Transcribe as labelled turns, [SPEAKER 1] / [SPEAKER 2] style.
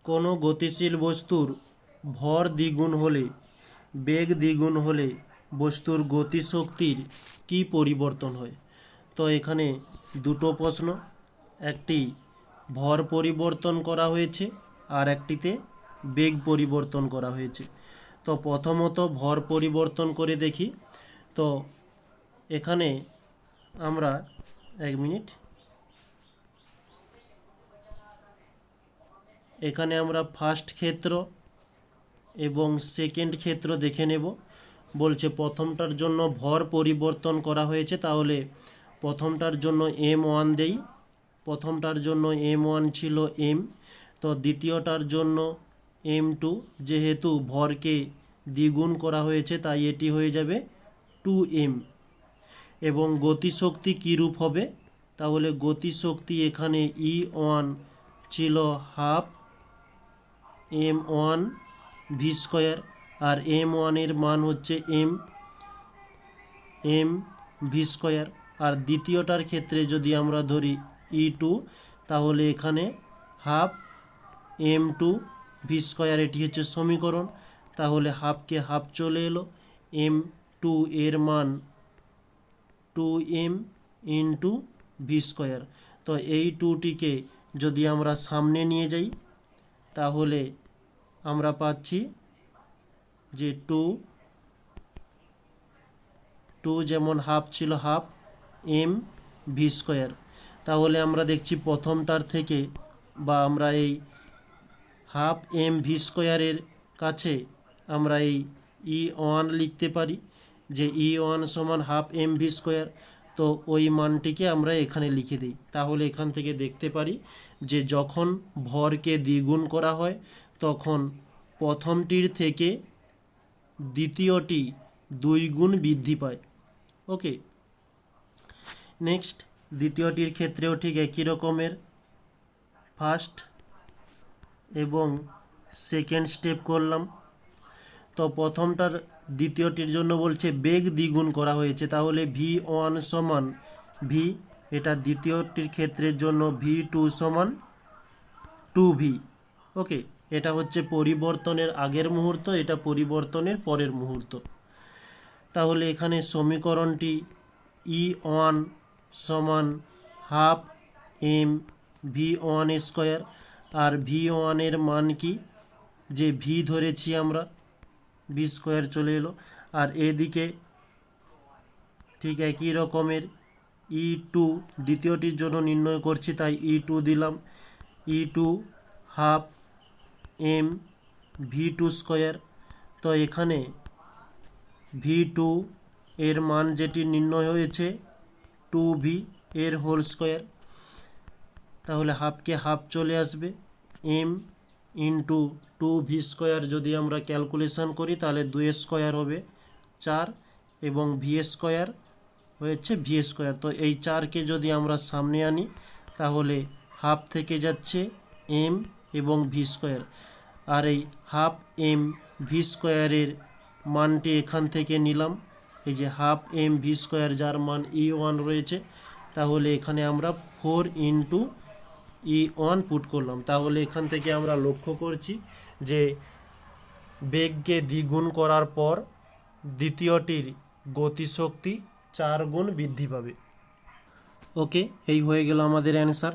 [SPEAKER 1] কোনো গতিশীল বস্তুর ভর দ্বিগুণ হলে বেগ দ্বিগুণ হলে বস্তুর গতিশক্তির কী পরিবর্তন হয়? তো এখানে দুটো প্রশ্ন, একটি ভর পরিবর্তন করা হয়েছে আর একটিতে বেগ পরিবর্তন করা হয়েছে। তো প্রথমত ভর পরিবর্তন করে দেখি। তো এখানে আমরা এখানে আমরা ফার্স্ট ক্ষেত্র এবং সেকেন্ড ক্ষেত্র দেখে নেব। বলছে প্রথমটার জন্য ভর পরিবর্তন করা হয়েছে, তাহলে প্রথমটার জন্য m1 দেই। প্রথমটার জন্য m1 ছিল m, তো দ্বিতীয়টার জন্য m2, যেহেতু ভরকে দ্বিগুণ করা হয়েছে তাই এটি হয়ে যাবে 2m। এবং গতিশক্তি কীরূপ হবে? তাহলে গতিশক্তি এখানে E1 ছিল হাফ m1 ভি স্কোয়ার, আর m1 এর মান হচ্ছে m ভি স্কোয়ার। আর দ্বিতীয়টার ক্ষেত্রে যদি আমরা ধরি E2, তাহলে এখানে হাফ m2 ভি স্কোয়ার, এটি হচ্ছে সমীকরণ। তাহলে হাফকে হাফ চলে এলো, m2 এর মান 2m ইন্টু ভি স্কোয়ার। তো এই টুটিকে যদি আমরা সামনে নিয়ে যাই তাহলে আমরা পাচ্ছি যে টু যেমন হাফ ছিল হাফ m ভি স্কোয়ার। তাহলে আমরা দেখছি প্রথমটার থেকে বা আমরা এই হাফ m ভি স্কোয়ারের কাছে আমরা এই E1 লিখতে পারি, যে E1 সমান হাফ m ভি স্কোয়ার। তো ওই মানটিকে আমরা এখানে লিখে দিই। তাহলে এখান থেকে দেখতে পারি যে যখন ভরকে দ্বিগুণ করা হয় তখন প্রথমটির থেকে দ্বিতীয়টি 2 গুণ বৃদ্ধি পায়। ওকে, নেক্সট দ্বিতীয়টির ক্ষেত্রেও ঠিক একই রকমের ফার্স্ট এবং সেকেন্ড স্টেপ করলাম। তো প্রথমটার দ্বিতীয়টির জন্য বলছে বেগ দ্বিগুণ করা হয়েছে, তাহলে v1 সমান v, এটা দ্বিতীয়টির ক্ষেত্রের জন্য v2 সমান 2v। ওকে, এটা হচ্ছে পরিবর্তনের আগের মুহূর্ত, এটা পরিবর্তনের পরের মুহূর্ত। তাহলে এখানে সমীকরণটি E1 সমান হাফ m v1 স্কোয়ার, আর v1 এর মান কি, যে v ধরেছি আমরা, ভি স্কোয়ার চলে এলো। আর এদিকে ঠিক একই রকমের E2 দ্বিতীয়টির জন্য নির্ণয় করছি, তাই E2 দিলাম, E2 half m v2 square. তো এখানে v2 এর মান যেটি নির্ণয় হয়েছে 2v এর হোল স্কোয়ার। তাহলে হাফকে হাফ চলে আসবে, m ইন্টু 2v স্কোয়ার যদি আমরা ক্যালকুলেশন করি তাহলে 2 স্কোয়ার হবে 4, এবং ভি স্কোয়ার হয়েছে ভি স্কোয়ার। তো এই 4কে যদি আমরা সামনে আনি তাহলে হাফ থেকে যাচ্ছে m এবং ভি স্কোয়ার, আর এই হাফ m ভি স্কোয়ারের মানটি এখান থেকে নিলাম, এই যে হাফ m ভি স্কোয়ার যার মান E1 রয়েছে। তাহলে এখানে আমরা 4 ইন্টু E1 পুট করলাম। তাহলে এখান থেকে আমরা লক্ষ্য করছি যে বেগকে দ্বিগুণ করার পর দ্বিতীয়টির গতিশক্তি 4 গুণ বৃদ্ধি পাবে। ওকে, এই হয়ে গেল আমাদের অ্যান্সার।